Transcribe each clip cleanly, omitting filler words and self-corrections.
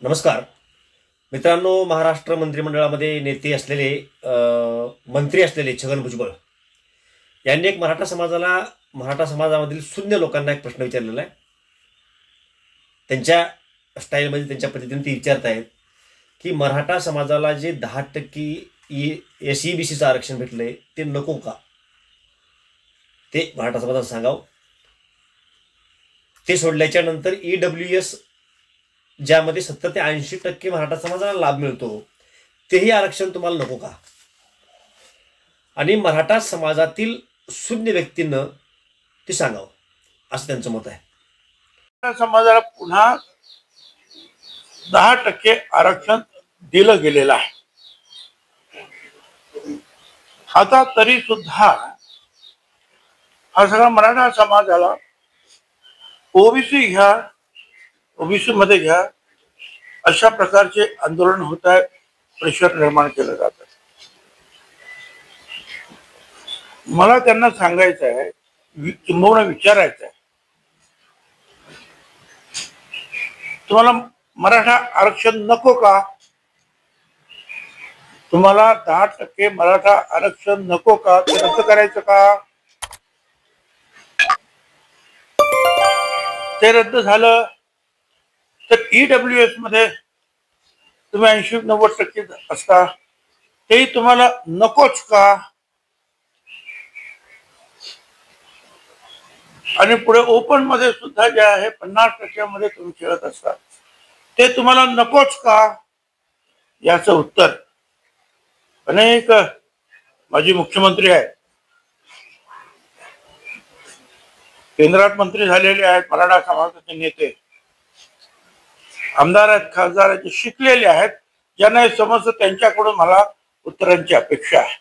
नमस्कार मित्रांनो, महाराष्ट्र मंत्रिमंडळामध्ये नेते असलेले मंत्री असलेले छगन भुजबळ यांनी एक मराठा समाजामधील शून्य लोकांना एक प्रश्न विचारलेला आहे. त्यांच्या स्टाईलमध्ये त्यांच्या पद्धतीने ते विचारत आहेत की मराठा समाजाला जे 10% SEBCचं आरक्षण भेटलंय ते नको का, ते मराठा समाजाला सांगावं. ते सोडल्याच्या नंतर EWS ज्यामध्ये 70 ते 80% मराठा समाजाला लाभ मिळतो तेही आरक्षण तुम्हाला नको का, आणि मराठा समाजातील शून्य व्यक्तींना ते सांगावं असं त्यांचं मत आहे. समाजाला पुन्हा 10% आरक्षण दिलं गेलेलं आहे. आता तरी सुद्धा हा सगळा मराठा समाजाला ओबीसी घ्या, ओबीसी मध्ये घ्या अशा प्रकारचे आंदोलन होत आहे, प्रेशर निर्माण केलं जात आहे. मला त्यांना सांगायचं आहे, किंबहुना विचारायचं आहे, तुम्हाला मराठा आरक्षण नको का? तुम्हाला 10% मराठा आरक्षण नको का? ते रद्द करायचं का? ते रद्द झालं तर EWS मध्ये तुम्ही 80-90% असता, तेही तुम्हाला नकोच का? आणि पुढे ओपन मध्ये सुद्धा जे आहे 50% मध्ये तुम्ही खेळत असता, ते तुम्हाला नकोच का? याचं उत्तर अनेक माजी मुख्यमंत्री आहेत, केंद्रात मंत्री झालेले आहेत, मराठा समाजाचे नेते, आमदार आहेत, खासदार आहेत, शिकलेले आहेत, ज्यांना हे समजतं त्यांच्याकडून मला उत्तरांची अपेक्षा आहे.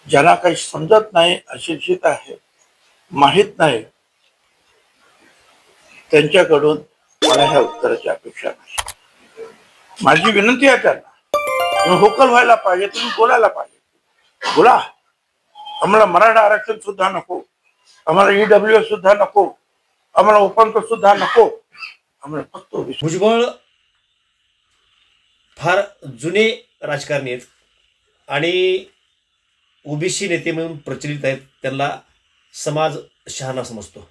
ज्यांना काही समजत नाही, अशिक्षित आहे, माहित नाही, त्यांच्याकडून मला ह्या उत्तराची अपेक्षा नाही. माझी विनंती आहे त्यांना, तुम्ही होकल व्हायला पाहिजे, तुम्ही बोलायला पाहिजे. बोला, आम्हाला मराठा आरक्षण सुद्धा नको, आम्हाला EWS सुद्धा नको, आम्हाला ओपन सुद्धा नको, आम्हाला फक्त भुजबळ फार जुने राजकारणी आहेत आणि ओबीसी नेते म्हणून प्रचलित आहेत. त्यांना समाज शहाणा समजतो.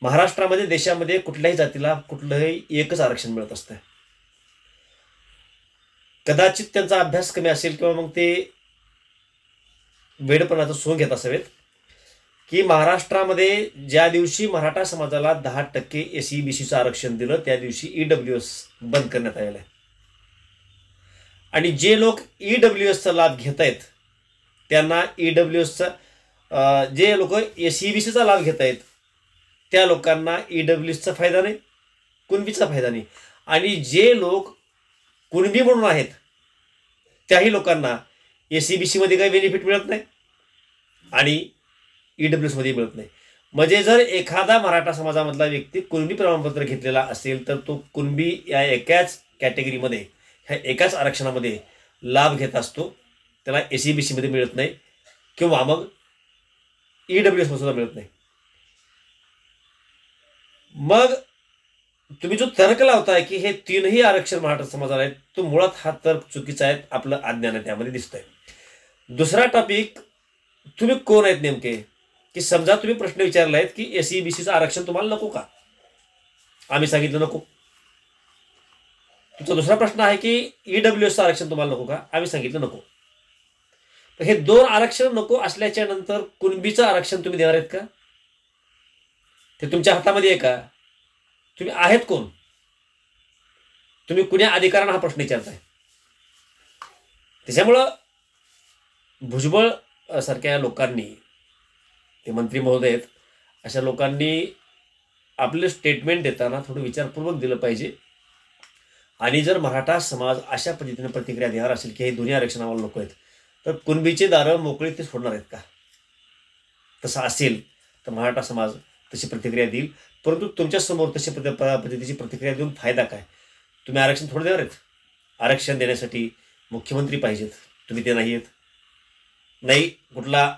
महाराष्ट्रामध्ये, देशामध्ये कुठल्याही जातीला कुठलंही एकच आरक्षण मिळत असतं. कदाचित त्यांचा अभ्यास कमी असेल किंवा मग ते वेडपणाचं सोंग घेत असावेत की महाराष्ट्रामध्ये ज्या दिवशी मराठा समाजाला 10% SEBCचं आरक्षण दिलं त्या दिवशी EWS बंद करण्यात आलेलं आहे. आणि जे लोक EWSचा लाभ घेत आहेत त्यांना EWSचा, जे लोक SEBCचा लाभ घेत आहेत त्या लोकांना EWSचा फायदा नाही, कुणबीचा फायदा नाही. आणि जे लोक कुणबी म्हणून आहेत त्याही लोकांना SEBC मध्ये काही बेनिफिट मिळत नाही आणि EWS मध्ये मिळत नाही. म्हणजे जर एखादा मराठा समाजामधला व्यक्ती कुणबी प्रमाणपत्र घेतलेला असेल तर तो कुणबी या एकाच कॅटेगरीमध्ये, ह्या एकाच आरक्षणामध्ये लाभ घेत असतो, त्याला SEBC मध्ये मिळत नाही किंवा मग EWS मध्ये सुद्धा मिळत नाही. मग तुम्ही जो तर्क लावताय की हे तीनही आरक्षण मराठा समाजाला आहेत, तो मुळात हा तर्क चुकीचा आहे. आपलं अज्ञान त्यामध्ये दिसतंय. दुसरा टॉपिक, तुम्ही कोण आहेत नेमके? की समजा तुम्ही प्रश्न विचारला आहेत की SEBCचं आरक्षण तुम्हाला नको का, आम्ही सांगितलं नको. तुमचा दुसरा प्रश्न आहे की EWSचं आरक्षण तुम्हाला नको का, आम्ही सांगितलं नको. तर हे दोन आरक्षण नको असल्याच्या नंतर कुणबीचं आरक्षण तुम्ही देणार आहेत का? ते तुमच्या हातामध्ये आहे का? तुम्ही आहेत कोण? तुम्ही कुण्या अधिकारानं हा प्रश्न विचारताय? त्याच्यामुळं भुजबळ सारख्या लोकांनी, ते मंत्री महोदय आहेत, अशा लोकांनी आपले स्टेटमेंट देताना थोडं विचारपूर्वक दिलं पाहिजे. आणि जर मराठा समाज अशा पद्धतीने प्रतिक्रिया देणार असेल की हे दोन्ही आरक्षण आम्हाला नको आहेत, तर कुणबीचे दारं मोकळी ते सोडणार आहेत का? तसं असेल तर मराठा समाज तशी प्रतिक्रिया देईल. परंतु तुमच्यासमोर तशी पद्धतीची प्रतिक्रिया देऊन फायदा काय? तुम्ही आरक्षण थोडं देणार आहेत? आरक्षण देण्यासाठी मुख्यमंत्री पाहिजेत, तुम्ही ते नाही आहेत. नाही कुठला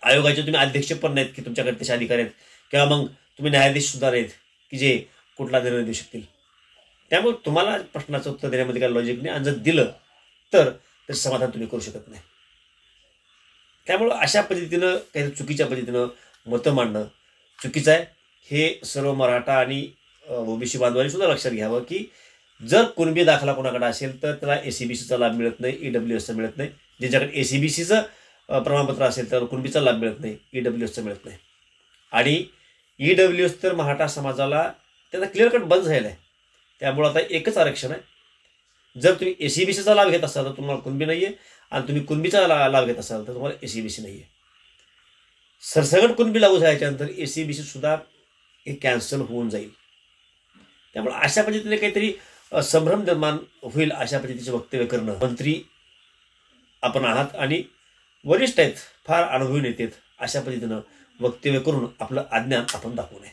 आयोगाचे तुम्ही अध्यक्ष पण नाहीत की तुमच्याकडे तसे अधिकारी आहेत, किंवा मग तुम्ही न्यायाधीश सुद्धा नाहीत की जे कुठला निर्णय देऊ शकतील. त्यामुळे तुम्हाला प्रश्नाचं उत्तर देण्यामध्ये काही लॉजिक नाही, आणि जर दिलं तर समाधान तुम्ही करू शकत नाही. त्यामुळं अशा पद्धतीनं काही चुकीच्या पद्धतीनं मतं मांडणं चुकीचं आहे. हे सर्व मराठा आणि ओबीसी बांधवांनी सुद्धा लक्षात घ्यावं की जर कुणबी दाखला कोणाकडे असेल तर त्याला एसीबीसीचा लाभ मिळत नाही, ईडब्ल्यूएसचा मिळत नाही. ज्याच्याकडे एसीबीसीचं प्रमाणपत्र असेल तर कुणबीचा लाभ मिळत नाही, ईडब्ल्यूएसचा मिळत नाही. आणि ईडब्ल्यूएस तर मराठा समाजाला त्याचा क्लिअर कट बंद झालेला आहे. त्यामुळे आता एकच आरक्षण आहे. जर तुम्ही एसीबीसीचा लाभ घेत असाल तर तुम्हाला कुणबी नाही आहे, आणि तुम्ही कुणबीचा लाभ घेत असाल तर तुम्हाला एसीबीसी नाही आहे. सरसकट कुणबी लागू झाल्याच्यानंतर एसीबीसी सुद्धा हे कॅन्सल होऊन जाईल. त्यामुळे अशा पद्धतीने काहीतरी संभ्रम निर्माण होईल अशा पद्धतीचे वक्तव्य करणं. मंत्री आपण आहात आणि वरिष्ठ आहेत, फार अनुभवी नेते आहेत, अशा पद्धतीनं वक्तव्य करून आपलं अज्ञान आपण दाखवू नये.